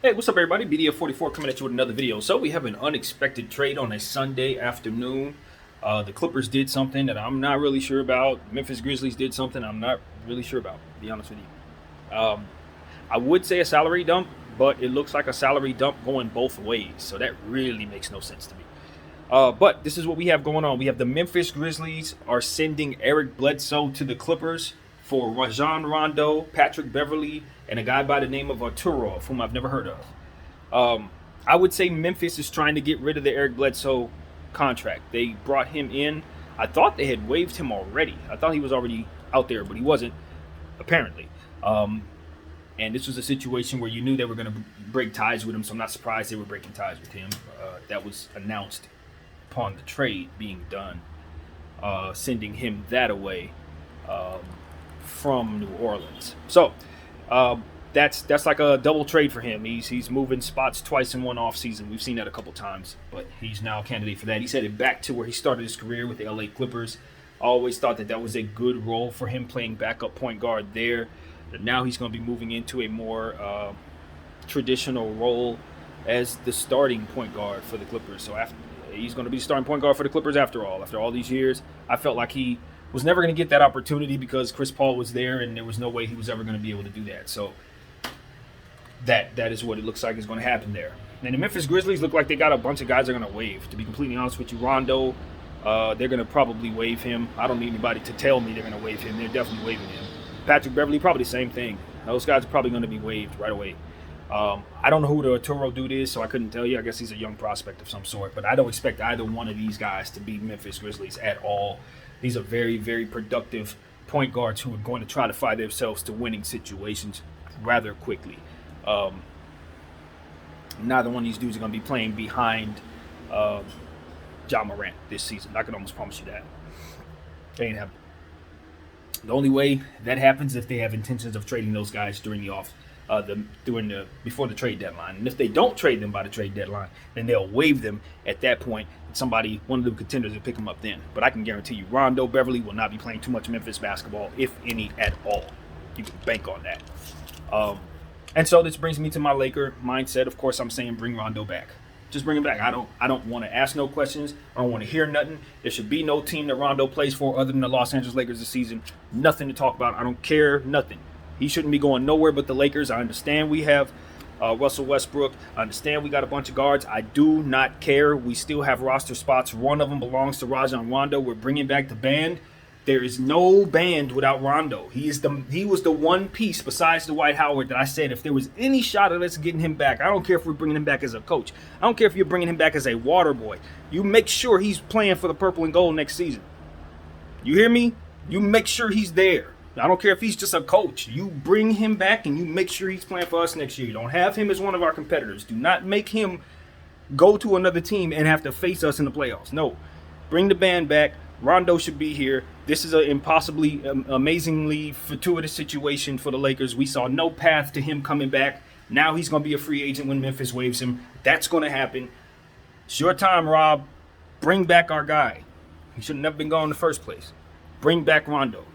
Hey, what's up, everybody? BDF44 coming at you with another video. So we have an unexpected trade on a Sunday afternoon. The Clippers did something that I'm not really sure about. Memphis Grizzlies did something I'm not really sure about, to be honest with you. I would say a salary dump, but it looks like a salary dump going both ways. So that really makes no sense to me. But this is what we have going on. We have the Memphis Grizzlies are sending Eric Bledsoe to the Clippers for Rajon Rondo, Patrick Beverly, and a guy by the name of Arturo, whom I've never heard of. I would say Memphis is trying to get rid of the Eric Bledsoe contract. They brought him in. I thought they had waived him already. I thought he was already out there, but he wasn't, apparently. And this was a situation where you knew they were going to break ties with him, so I'm not surprised they were breaking ties with him. That was announced upon the trade being done, sending him that away from New Orleans. So that's like a double trade for him. He's moving spots twice in one offseason. We've seen that a couple times, but he's now a candidate for that. He's headed back to where he started his career with the LA Clippers. I always thought that was a good role for him, playing backup point guard there. But now he's going to be moving into a more traditional role as the starting point guard for the Clippers. So he's going to be the starting point guard for the Clippers after all these years. I felt like he was never going to get that opportunity because Chris Paul was there, and there was no way he was ever going to be able to do that. So that is what it looks like is going to happen there. And the Memphis Grizzlies look like they got a bunch of guys they're going to waive. To be completely honest with you, Rondo, they're going to probably waive him. I don't need anybody to tell me they're going to waive him. They're definitely waiving him. Patrick Beverly, probably the same thing. Those guys are probably going to be waived right away. I don't know who the Arturo dude is, so I couldn't tell you. I guess he's a young prospect of some sort. But I don't expect either one of these guys to be Memphis Grizzlies at all. These are very, very productive point guards who are going to try to find themselves to winning situations rather quickly. Neither one of these dudes are going to be playing behind Ja Morant this season. I can almost promise you that. They ain't happening. The only way that happens is if they have intentions of trading those guys during before the trade deadline. And if they don't trade them by the trade deadline, then they'll waive them at that point. One of the contenders will pick them up then. But I can guarantee you, Rondo Beverly will not be playing too much Memphis basketball, if any at all. You can bank on that. And so this brings me to my Laker mindset. Of course, I'm saying bring Rondo back. Just bring him back. I don't want to ask no questions. I don't want to hear nothing. There should be no team that Rondo plays for other than the Los Angeles Lakers this season. Nothing to talk about. I don't care. Nothing. He shouldn't be going nowhere but the Lakers. I understand we have Russell Westbrook. I understand we got a bunch of guards. I do not care. We still have roster spots. One of them belongs to Rajon Rondo. We're bringing back the band. There is no band without Rondo. He was the one piece besides Dwight Howard that I said if there was any shot of us getting him back, I don't care if we're bringing him back as a coach. I don't care if you're bringing him back as a water boy. You make sure he's playing for the purple and gold next season. You hear me? You make sure he's there. I don't care if he's just a coach. You bring him back and you make sure he's playing for us next year. You don't have him as one of our competitors. Do not make him go to another team and have to face us in the playoffs. No. Bring the band back. Rondo should be here. This is an amazingly fortuitous situation for the Lakers. We saw no path to him coming back. Now he's going to be a free agent when Memphis waives him. That's going to happen. It's your time, Rob. Bring back our guy. He should have never been gone in the first place. Bring back Rondo.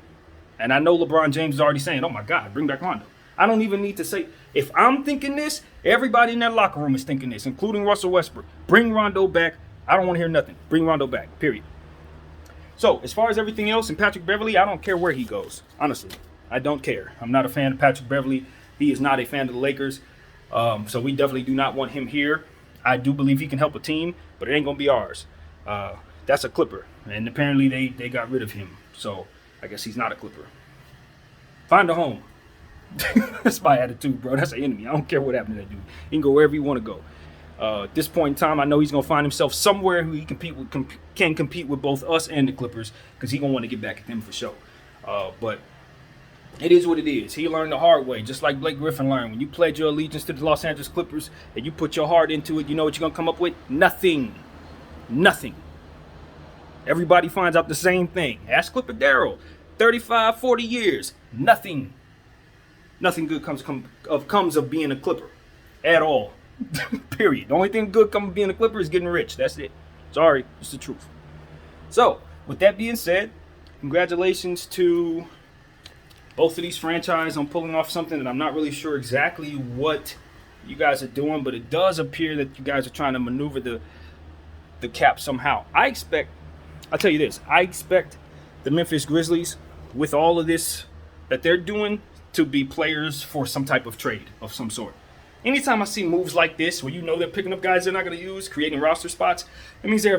And I know LeBron James is already saying, oh, my God, bring back Rondo. I don't even need to say, if I'm thinking this, everybody in that locker room is thinking this, including Russell Westbrook. Bring Rondo back. I don't want to hear nothing. Bring Rondo back, period. So, as far as everything else, and Patrick Beverly, I don't care where he goes. Honestly, I don't care. I'm not a fan of Patrick Beverly. He is not a fan of the Lakers. So we definitely do not want him here. I do believe he can help a team, but it ain't going to be ours. That's a Clipper. And apparently they got rid of him. So, I guess he's not a Clipper. Find a home. That's my attitude, bro. That's an enemy. I don't care what happened to that dude. He can go wherever you want to go. At this point in time, I know he's going to find himself somewhere who he can compete with both us and the Clippers, because he's going to want to get back at them for sure. But it is what it is. He learned the hard way, just like Blake Griffin learned. When you pledge your allegiance to the Los Angeles Clippers and you put your heart into it, you know what you're going to come up with? Nothing. Nothing. Everybody finds out the same thing. Ask Clipper Darrell. 35, 40 years. Nothing. Nothing good comes of being a Clipper at all. Period. The only thing good coming being a Clipper is getting rich. That's it. Sorry, it's the truth. So, with that being said, congratulations to both of these franchises on pulling off something that I'm not really sure exactly what you guys are doing, but it does appear that you guys are trying to maneuver the cap somehow. I'll tell you this, I expect the Memphis Grizzlies, with all of this that they're doing, to be players for some type of trade of some sort. Anytime I see moves like this, where you know they're picking up guys they're not going to use, creating roster spots, that means they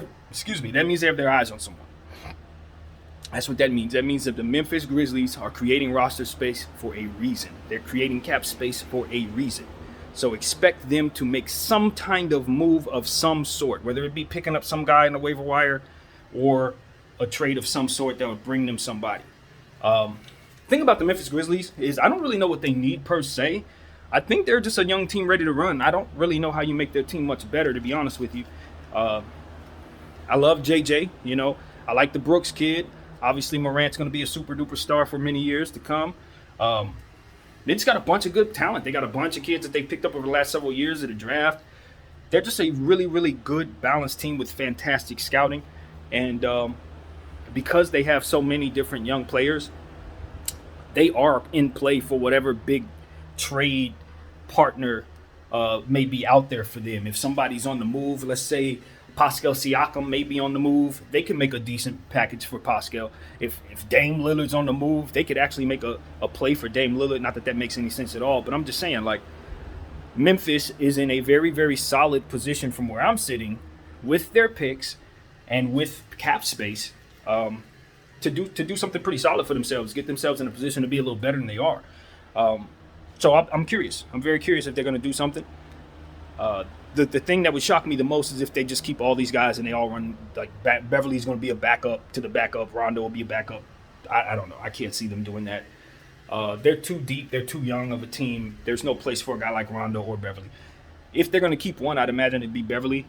have their eyes on someone. That's what that means. That means that the Memphis Grizzlies are creating roster space for a reason. They're creating cap space for a reason. So expect them to make some kind of move of some sort, whether it be picking up some guy in the waiver wire or a trade of some sort that would bring them somebody. Thing about the Memphis Grizzlies is I don't really know what they need per se. I think they're just a young team ready to run. I don't really know how you make their team much better, to be honest with you. I love JJ. I like the Brooks kid. Obviously, Morant's going to be a super duper star for many years to come. They just got a bunch of good talent. They got a bunch of kids that they picked up over the last several years of the draft. They're just a really, really good, balanced team with fantastic scouting. And because they have so many different young players, they are in play for whatever big trade partner may be out there for them. If somebody's on the move, let's say Pascal Siakam may be on the move, they can make a decent package for Pascal. If Dame Lillard's on the move, they could actually make a play for Dame Lillard. Not that that makes any sense at all, but I'm just saying, like, Memphis is in a very, very solid position from where I'm sitting with their picks and with cap space to do something pretty solid for themselves, get themselves in a position to be a little better than they are. So I'm curious. I'm very curious if they're going to do something. The thing that would shock me the most is if they just keep all these guys and they all run, like, Beverly's going to be a backup to the backup. Rondo will be a backup. I don't know. I can't see them doing that. They're too deep. They're too young of a team. There's no place for a guy like Rondo or Beverly. If they're going to keep one, I'd imagine it'd be Beverly.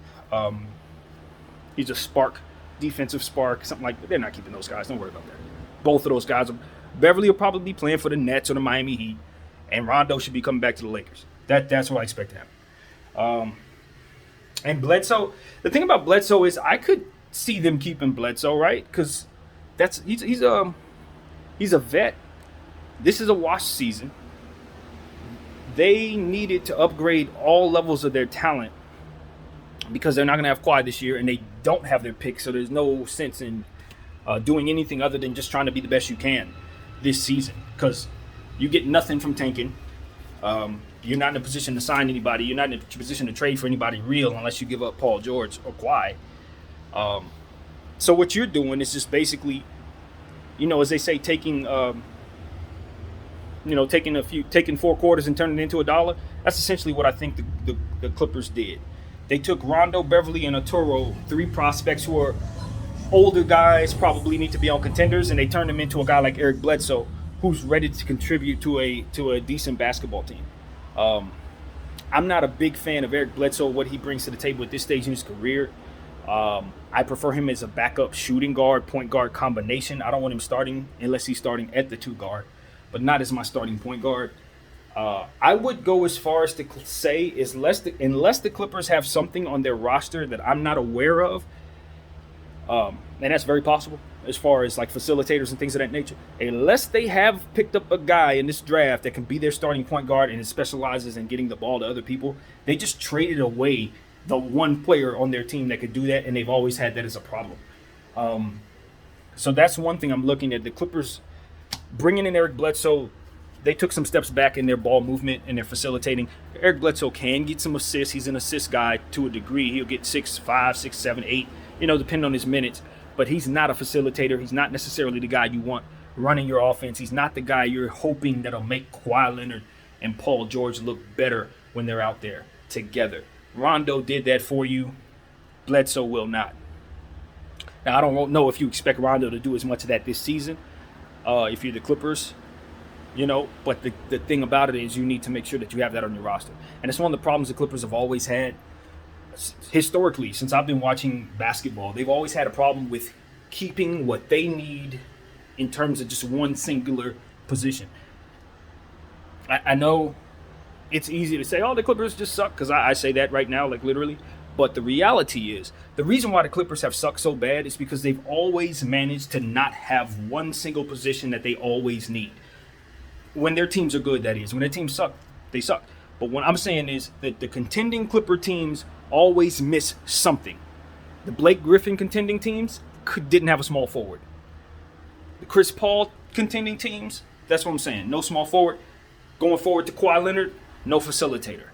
He's a spark, defensive spark, something like that. They're not keeping those guys. Don't worry about that. Both of those guys. Beverly will probably be playing for the Nets or the Miami Heat, and Rondo should be coming back to the Lakers. That's what I expect to happen. And Bledsoe, the thing about Bledsoe is I could see them keeping Bledsoe, right? Because he's a vet. This is a wash season. They needed to upgrade all levels of their talent because they're not going to have Kawhi this year, and they don't have their pick, so there's no sense in doing anything other than just trying to be the best you can this season, because you get nothing from tanking. You're not in a position to sign anybody. You're not in a position to trade for anybody real unless you give up Paul George or Kawhi. So what you're doing is just basically, as they say, taking 4 quarters and turning it into $1. That's essentially what I think the Clippers did. They took Rondo, Beverly, and Arturo, 3 prospects who are older guys, probably need to be on contenders, and they turned them into a guy like Eric Bledsoe, who's ready to contribute to a decent basketball team. I'm not a big fan of Eric Bledsoe, what he brings to the table at this stage in his career. I prefer him as a backup shooting guard, point guard combination. I don't want him starting unless he's starting at the 2 guard, but not as my starting point guard. I would go as far as to say, unless the Clippers have something on their roster that I'm not aware of, and that's very possible as far as like facilitators and things of that nature, unless they have picked up a guy in this draft that can be their starting point guard and specializes in getting the ball to other people, they just traded away the one player on their team that could do that, and they've always had that as a problem. So that's one thing I'm looking at. The Clippers bringing in Eric Bledsoe, they took some steps back in their ball movement and their facilitating. Eric Bledsoe can get some assists. He's an assist guy to a degree. He'll get 6, 5, 6, 7, 8, depending on his minutes. But he's not a facilitator. He's not necessarily the guy you want running your offense. He's not the guy you're hoping that'll make Kawhi Leonard and Paul George look better when they're out there together. Rondo did that for you. Bledsoe will not. Now, I don't know if you expect Rondo to do as much of that this season if you're the Clippers. But the thing about it is you need to make sure that you have that on your roster. And it's one of the problems the Clippers have always had. Historically, since I've been watching basketball, they've always had a problem with keeping what they need in terms of just one singular position. I know it's easy to say, the Clippers just suck, because I say that right now, like literally. But the reality is, the reason why the Clippers have sucked so bad is because they've always managed to not have one single position that they always need. When their teams are good, that is. When their teams suck, they suck. But what I'm saying is that the contending Clipper teams always miss something. The Blake Griffin contending teams didn't have a small forward. The Chris Paul contending teams, that's what I'm saying. No small forward. Going forward to Kawhi Leonard, no facilitator.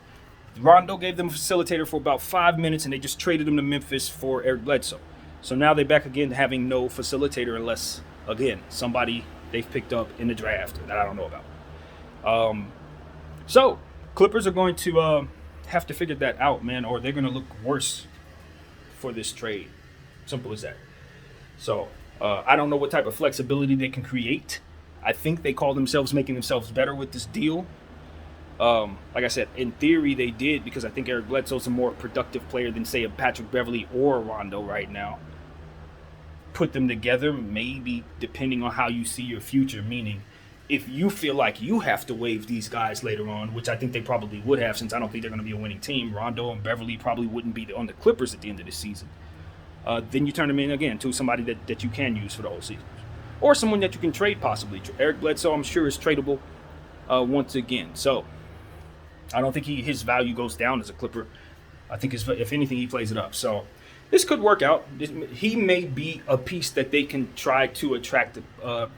Rondo gave them a facilitator for about 5 minutes, and they just traded him to Memphis for Eric Bledsoe. So now they're back again having no facilitator unless, again, somebody they've picked up in the draft that I don't know about. So Clippers are going to have to figure that out, man, or they're going to look worse for this trade. Simple as that. So I don't know what type of flexibility they can create. I think they call themselves making themselves better with this deal. Like I said, in theory they did, because I think Eric Bledsoe's a more productive player than, say, a Patrick Beverley or a Rondo right now. Put them together, maybe, depending on how you see your future, meaning if you feel like you have to waive these guys later on, which I think they probably would have, since I don't think they're going to be a winning team. Rondo and Beverley probably wouldn't be on the Clippers at the end of the season. Then you turn them in again to somebody that you can use for the whole season. Or someone that you can trade possibly. Eric Bledsoe, I'm sure, is tradable once again. So I don't think his value goes down as a Clipper. I think if anything, he plays it up. So this could work out. He may be a piece that they can try to attract a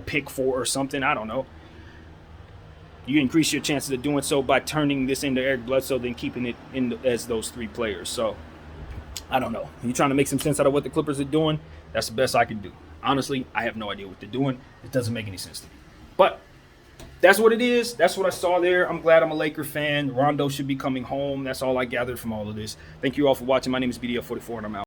pick for or something. I don't know. You increase your chances of doing so by turning this into Eric Bledsoe, then keeping it as those three players. So I don't know. You're trying to make some sense out of what the Clippers are doing. That's the best I can do. Honestly, I have no idea what they're doing. It doesn't make any sense to me. But that's what it is. That's what I saw there. I'm glad I'm a Laker fan. Rondo should be coming home. That's all I gathered from all of this. Thank you all for watching. My name is BDF44, and I'm out.